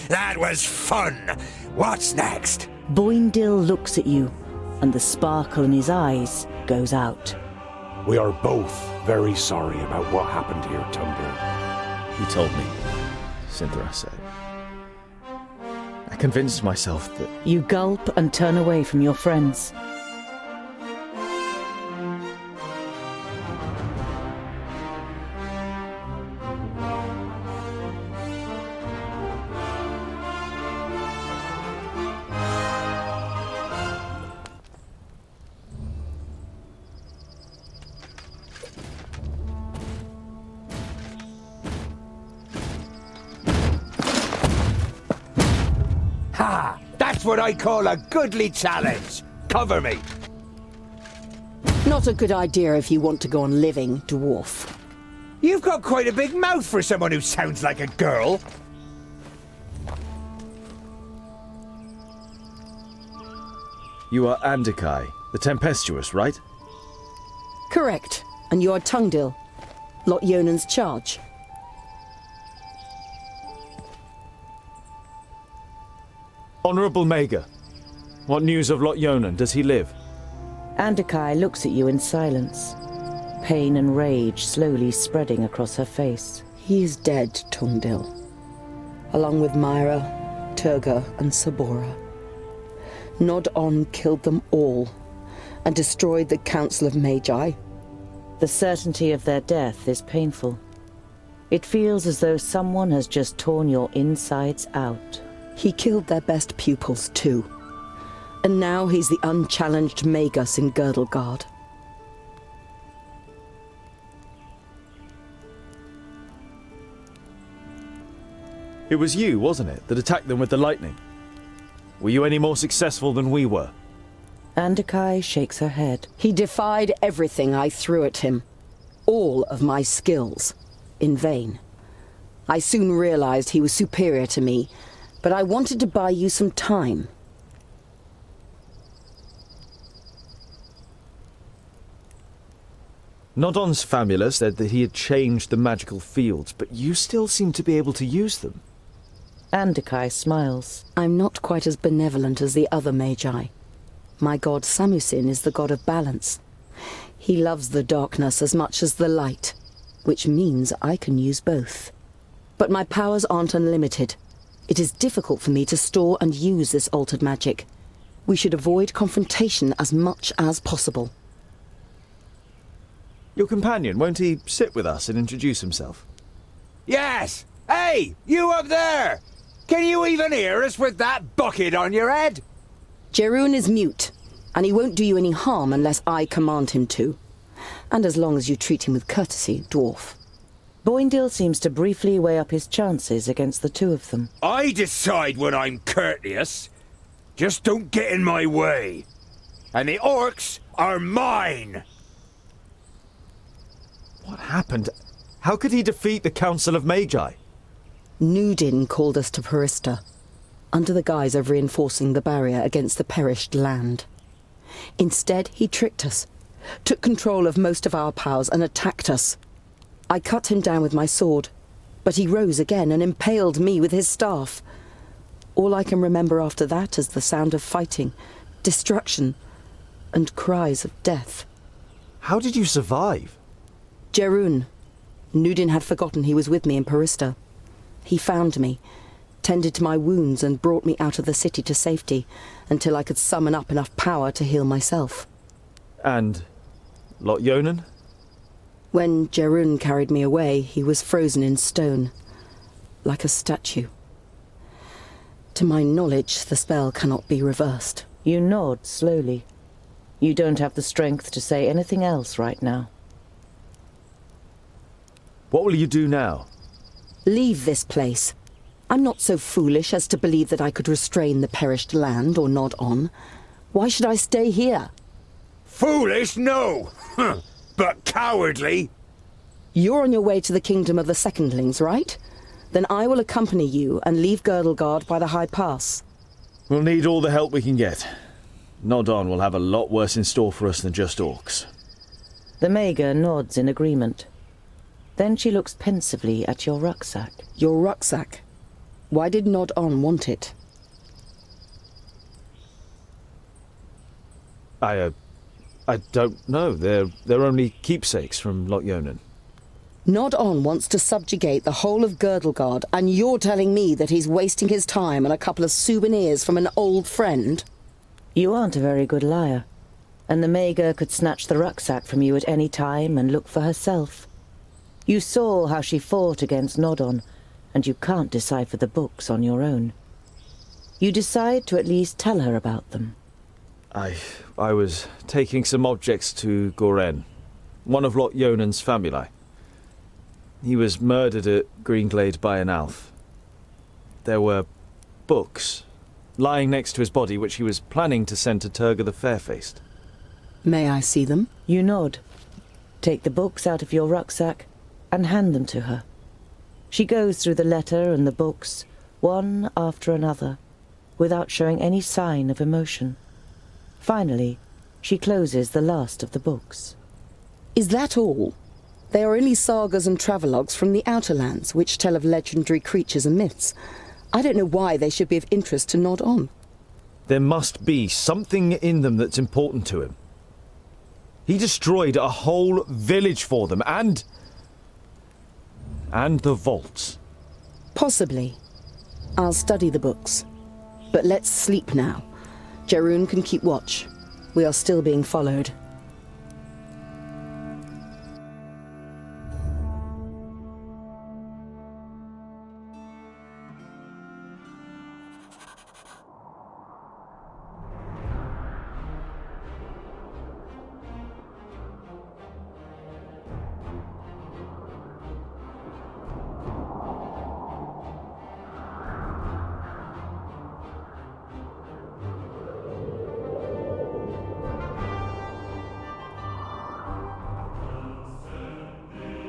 That was fun. What's next? Boindil looks at you, and the sparkle in his eyes goes out. We are both very sorry about what happened here, Tungdil. He told me, Cynthia said. I convinced myself that... You gulp and turn away from your friends. Ha! That's what I call a goodly challenge. Cover me. Not a good idea if you want to go on living, dwarf. You've got quite a big mouth for someone who sounds like a girl. You are Andikai, the tempestuous, right? Correct. And you're Tungdil, Lot Yonan's charge. Honourable Mager, what news of Lot Yonan? Does he live? Andikai looks at you in silence, pain and rage slowly spreading across her face. He is dead, Tungdil, along with Myra, Turga, and Sabora. Nod-on killed them all and destroyed the Council of Magi. The certainty of their death is painful. It feels as though someone has just torn your insides out. He killed their best pupils too. And now he's the unchallenged Magus in Girdlegard. It was you, wasn't it, that attacked them with the lightning? Were you any more successful than we were? Andikai shakes her head. He defied everything I threw at him. All of my skills. In vain. I soon realized he was superior to me, but I wanted to buy you some time. Nodon's famula said that he had changed the magical fields, but you still seem to be able to use them. Andikai smiles. I'm not quite as benevolent as the other Magi. My god Samusin is the god of balance. He loves the darkness as much as the light, which means I can use both. But my powers aren't unlimited. It is difficult for me to store and use this altered magic. We should avoid confrontation as much as possible. Your companion, won't he sit with us and introduce himself? Yes! Hey, you up there! Can you even hear us with that bucket on your head? Jerun is mute, and he won't do you any harm unless I command him to. And as long as you treat him with courtesy, dwarf. Boindil seems to briefly weigh up his chances against the two of them. I decide when I'm courteous. Just don't get in my way. And the orcs are mine! What happened? How could he defeat the Council of Magi? Nudin called us to Perista, under the guise of reinforcing the barrier against the perished land. Instead, he tricked us, took control of most of our powers and attacked us. I cut him down with my sword, but he rose again and impaled me with his staff. All I can remember after that is the sound of fighting, destruction, and cries of death. How did you survive? Jerun. Nudin had forgotten he was with me in Perista. He found me, tended to my wounds and brought me out of the city to safety until I could summon up enough power to heal myself. And Lot Yonan? When Jerun carried me away, he was frozen in stone, like a statue. To my knowledge, the spell cannot be reversed. You nod slowly. You don't have the strength to say anything else right now. What will you do now? Leave this place. I'm not so foolish as to believe that I could restrain the perished land or nod on. Why should I stay here? Foolish, no! But cowardly! You're on your way to the kingdom of the Secondlings, right? Then I will accompany you and leave Girdlegard by the High Pass. We'll need all the help we can get. Nodon will have a lot worse in store for us than just orcs. The Mager nods in agreement. Then she looks pensively at your rucksack. Your rucksack? Why did Nod On want it? I don't know. They're only keepsakes from Lot Yonan. Nod On wants to subjugate the whole of Girdlegard, and you're telling me that he's wasting his time on a couple of souvenirs from an old friend? You aren't a very good liar, and the Mager could snatch the rucksack from you at any time and look for herself. You saw how she fought against Nodon, and you can't decipher the books on your own. You decide to at least tell her about them. I was taking some objects to Goren, one of Lot Yonan's famuli. He was murdered at Greenglade by an Alf. There were books lying next to his body which he was planning to send to Turga the Fair-Faced. May I see them? You nod, take the books out of your rucksack, and hand them to her. She goes through the letter and the books, one after another, without showing any sign of emotion. Finally, she closes the last of the books. Is that all? They are only sagas and travelogues from the Outer Lands, which tell of legendary creatures and myths. I don't know why they should be of interest to Nod On. There must be something in them that's important to him. He destroyed a whole village for them, and the vaults. Possibly. I'll study the books. But let's sleep now. Jarun can keep watch. We are still being followed.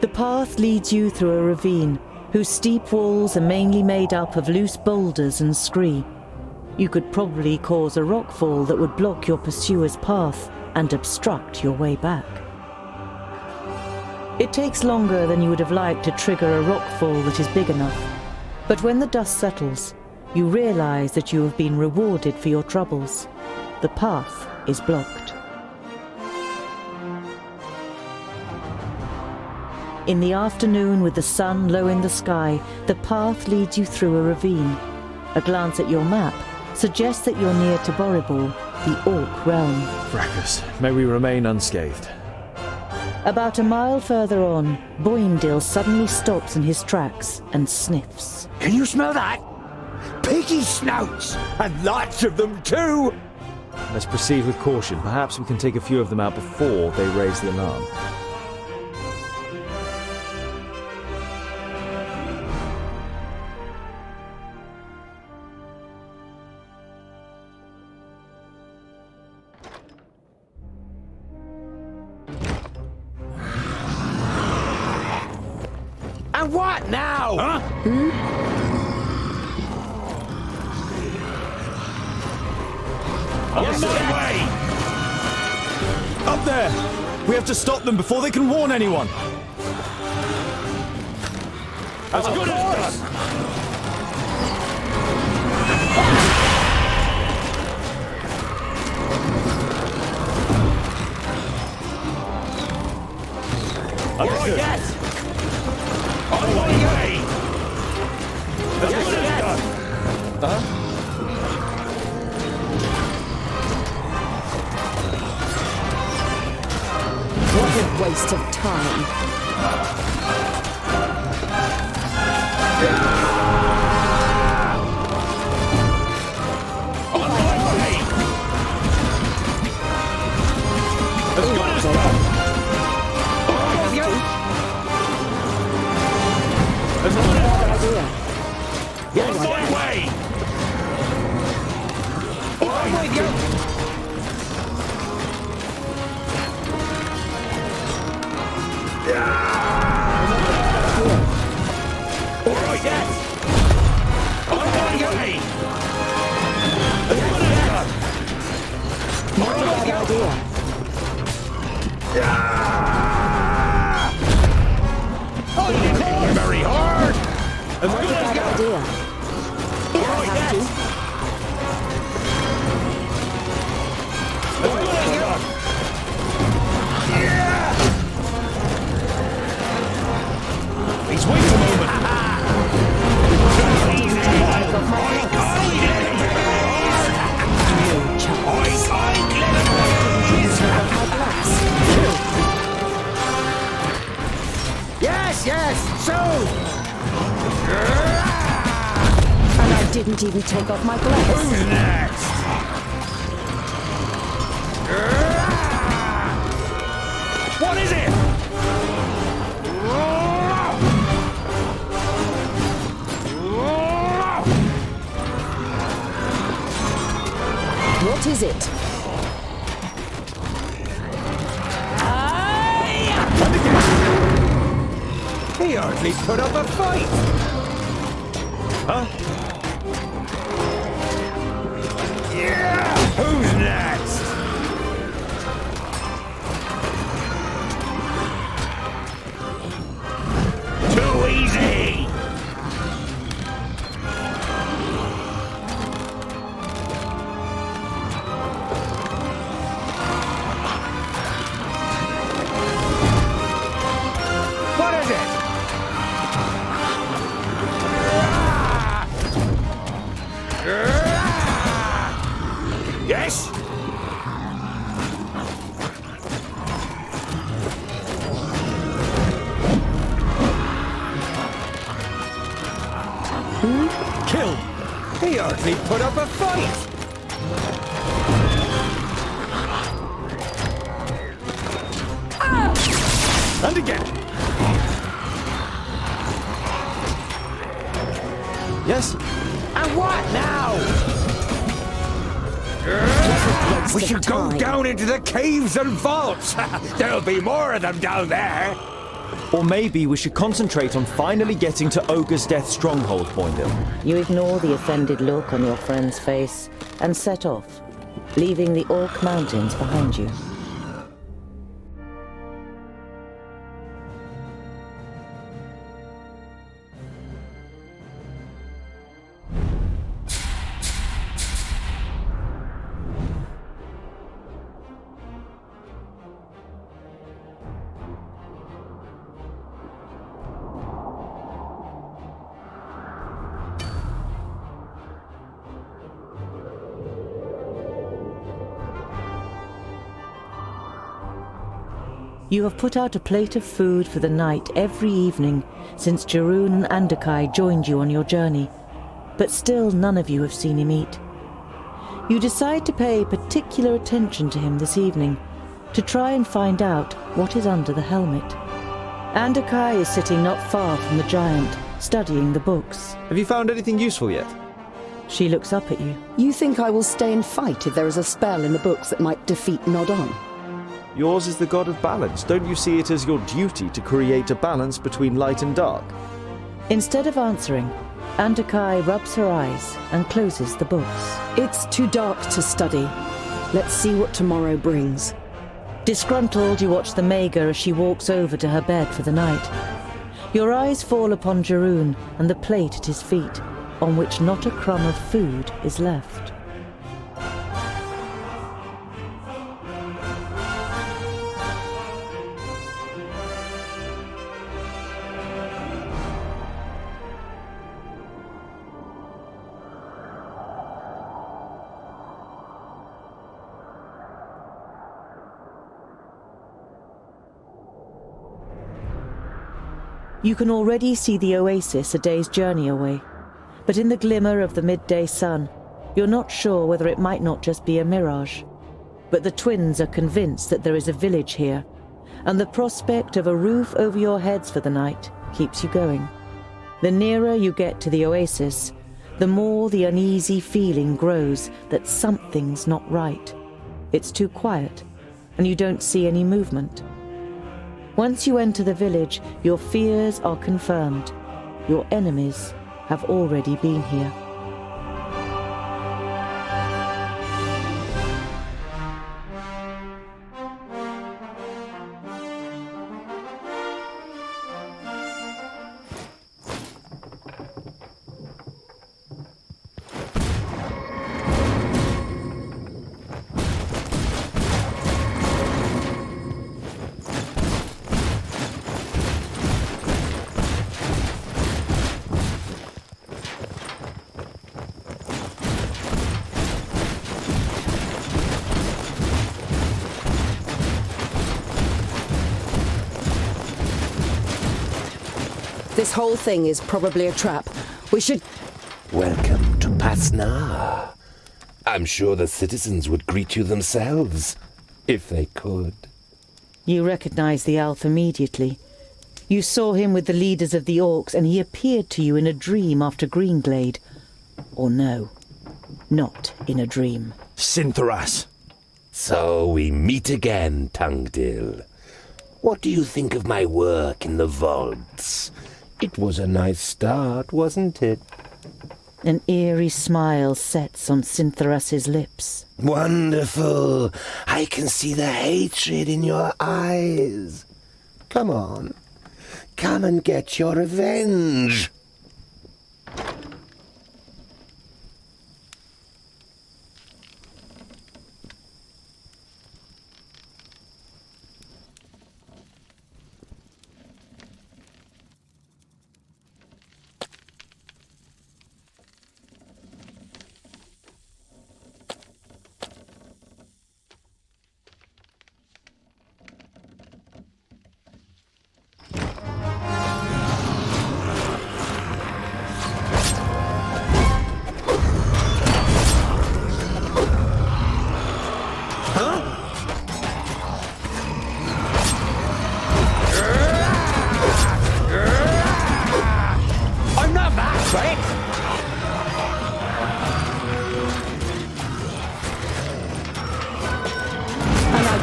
The path leads you through a ravine, whose steep walls are mainly made up of loose boulders and scree. You could probably cause a rockfall that would block your pursuer's path and obstruct your way back. It takes longer than you would have liked to trigger a rockfall that is big enough, but when the dust settles, you realize that you have been rewarded for your troubles. The path is blocked. In the afternoon, with the sun low in the sky, the path leads you through a ravine. A glance at your map suggests that you're near to Boribor, the Orc realm. Fracas, may we remain unscathed. About a mile further on, Boimdil suddenly stops in his tracks and sniffs. Can you smell that? Piggy snouts! And lots of them too! Let's proceed with caution. Perhaps we can take a few of them out before they raise the alarm. And what now? Huh? On my way! Up there! We have to stop them before they can warn anyone! As good as done! Understood. On my way! As good as done! What a waste of time. On my way! As good as done! As good as done! On my way! On my way! All right, yes! On my way! As good as done! On my way! Oh, you call very hard! As good as done! And I didn't even take off my gloves. Who's next? What is it? What is it? He hardly put up a fight. Huh? Yeah! Who's next? Too easy! What is it? Yes? Killed. He hardly put up a fight. And again. Yes? And what now? We should go down into the caves and vaults. There'll be more of them down there. Or maybe we should concentrate on finally getting to Ogre's Death stronghold, Boindale. You ignore the offended look on your friend's face and set off, leaving the Orc Mountains behind you. You have put out a plate of food for the night every evening since Jeroen and Andakai joined you on your journey, but still none of you have seen him eat. You decide to pay particular attention to him this evening, to try and find out what is under the helmet. Andakai is sitting not far from the giant, studying the books. Have you found anything useful yet? She looks up at you. You think I will stay and fight if there is a spell in the books that might defeat Nodon? Yours is the god of balance. Don't you see it as your duty to create a balance between light and dark? Instead of answering, Andakai rubs her eyes and closes the books. It's too dark to study. Let's see what tomorrow brings. Disgruntled, you watch the Maga as she walks over to her bed for the night. Your eyes fall upon Jeroen and the plate at his feet, on which not a crumb of food is left. You can already see the oasis a day's journey away, but in the glimmer of the midday sun, you're not sure whether it might not just be a mirage. But the twins are convinced that there is a village here, and the prospect of a roof over your heads for the night keeps you going. The nearer you get to the oasis, the more the uneasy feeling grows that something's not right. It's too quiet, and you don't see any movement. Once you enter the village, your fears are confirmed. Your enemies have already been here. This whole thing is probably a trap. We should... Welcome to Pasna. I'm sure the citizens would greet you themselves, if they could. You recognize the elf immediately. You saw him with the leaders of the orcs, and he appeared to you in a dream after Greenglade. Or no, not in a dream. Syntheras. So we meet again, Tungdil. What do you think of my work in the vaults? It was a nice start, wasn't it? An eerie smile sets on Syntheras's lips. Wonderful. I can see the hatred in your eyes. Come on. Come and get your revenge.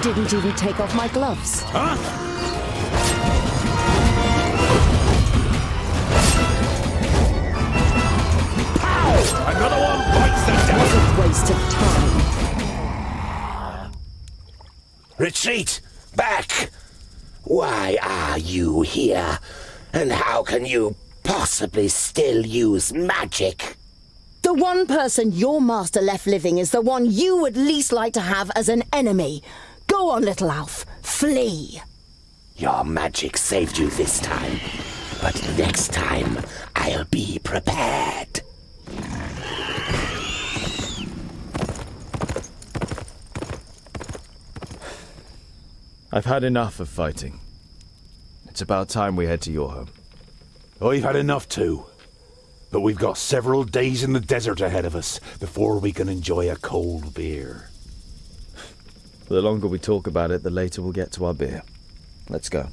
Didn't even take off my gloves. Huh? Pow! Another one bites the dust! What a waste of time. Retreat! Back! Why are you here? And how can you possibly still use magic? The one person your master left living is the one you would least like to have as an enemy. Go on, little Alf. Flee. Your magic saved you this time, but next time I'll be prepared. I've had enough of fighting. It's about time we head to your home. I've had enough too. But we've got several days in the desert ahead of us before we can enjoy a cold beer. The longer we talk about it, the later we'll get to our beer. Let's go.